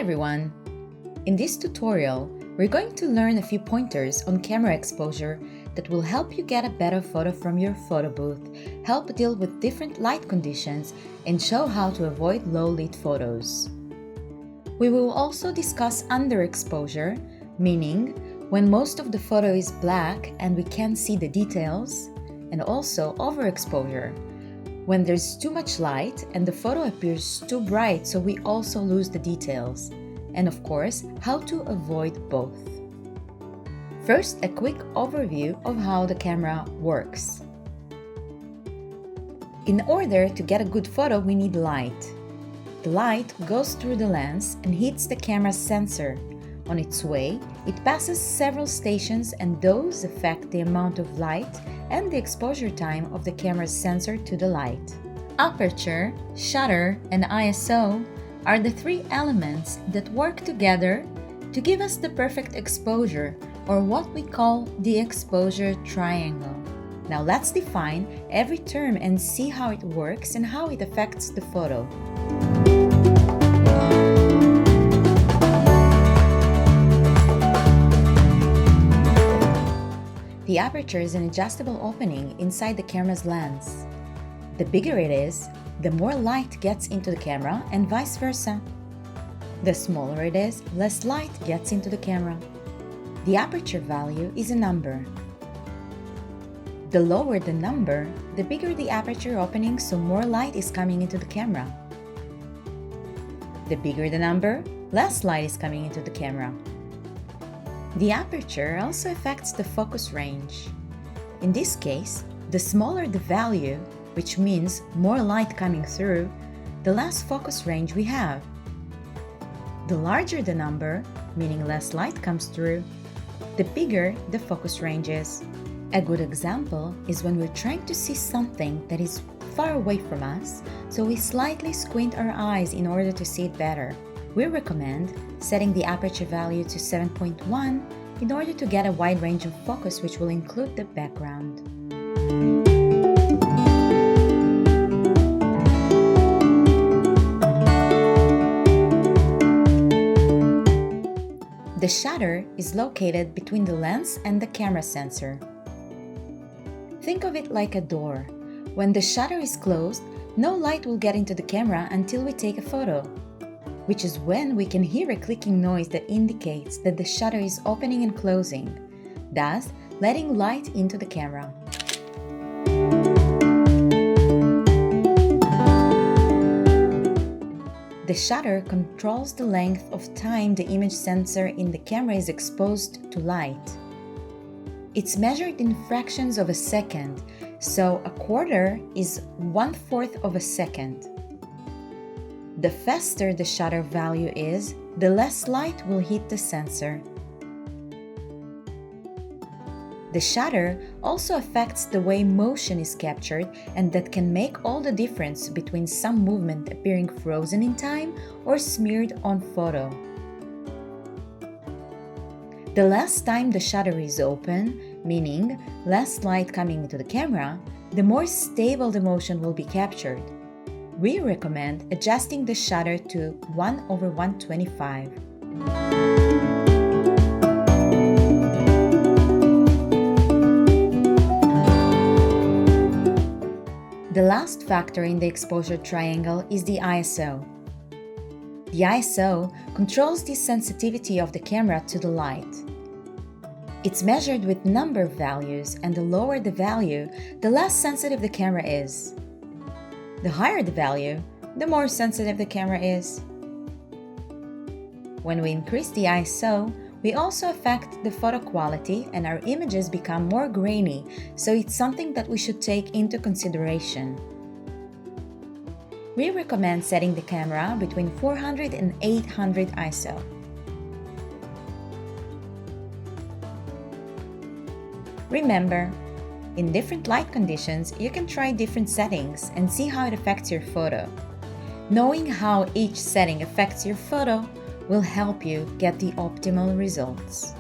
everyone! In this tutorial, we're going to learn a few pointers on camera exposure that will help you get a better photo from your photo booth, help deal with different light conditions, and show how to avoid low-lit photos. We will also discuss underexposure, meaning when most of the photo is black and we can't see the details, and also overexposure, when there's too much light and the photo appears too bright so we also lose the details, and of course, how to avoid both. First, a quick overview of how the camera works. In order to get a good photo, we need light. The light goes through the lens and hits the camera's sensor. On its way, it passes several stations, and those affect the amount of light and the exposure time of the camera's sensor to the light. Aperture, shutter, and ISO are the three elements that work together to give us the perfect exposure, or what we call the exposure triangle. Now let's define every term and see how it works and how it affects the photo. The aperture is an adjustable opening inside the camera's lens. The bigger it is, the more light gets into the camera, and vice versa. The smaller it is, less light gets into the camera. The aperture value is a number. The lower the number, the bigger the aperture opening, so more light is coming into the camera. The bigger the number, less light is coming into the camera. The aperture also affects the focus range. In this case, the smaller the value, which means more light coming through, the less focus range we have. The larger the number, meaning less light comes through, the bigger the focus range is. A good example is when we're trying to see something that is far away from us, so we slightly squint our eyes in order to see it better. We recommend setting the aperture value to 7.1 in order to get a wide range of focus, which will include the background. The shutter is located between the lens and the camera sensor. Think of it like a door. When the shutter is closed, no light will get into the camera until we take a photo, which is when we can hear a clicking noise that indicates that the shutter is opening and closing, thus letting light into the camera. The shutter controls the length of time the image sensor in the camera is exposed to light. It's measured in fractions of a second, so a quarter is 1/4 of a second. The faster the shutter value is, the less light will hit the sensor. The shutter also affects the way motion is captured, and that can make all the difference between some movement appearing frozen in time or smeared on photo. The less time the shutter is open, meaning less light coming into the camera, the more stable the motion will be captured. We recommend adjusting the shutter to 1/125. The last factor in the exposure triangle is the ISO. The ISO controls the sensitivity of the camera to the light. It's measured with number values, and the lower the value, the less sensitive the camera is. The higher the value, the more sensitive the camera is. When we increase the ISO, we also affect the photo quality and our images become more grainy, so it's something that we should take into consideration. We recommend setting the camera between 400 and 800 ISO. Remember, in different light conditions, you can try different settings and see how it affects your photo. Knowing how each setting affects your photo will help you get the optimal results.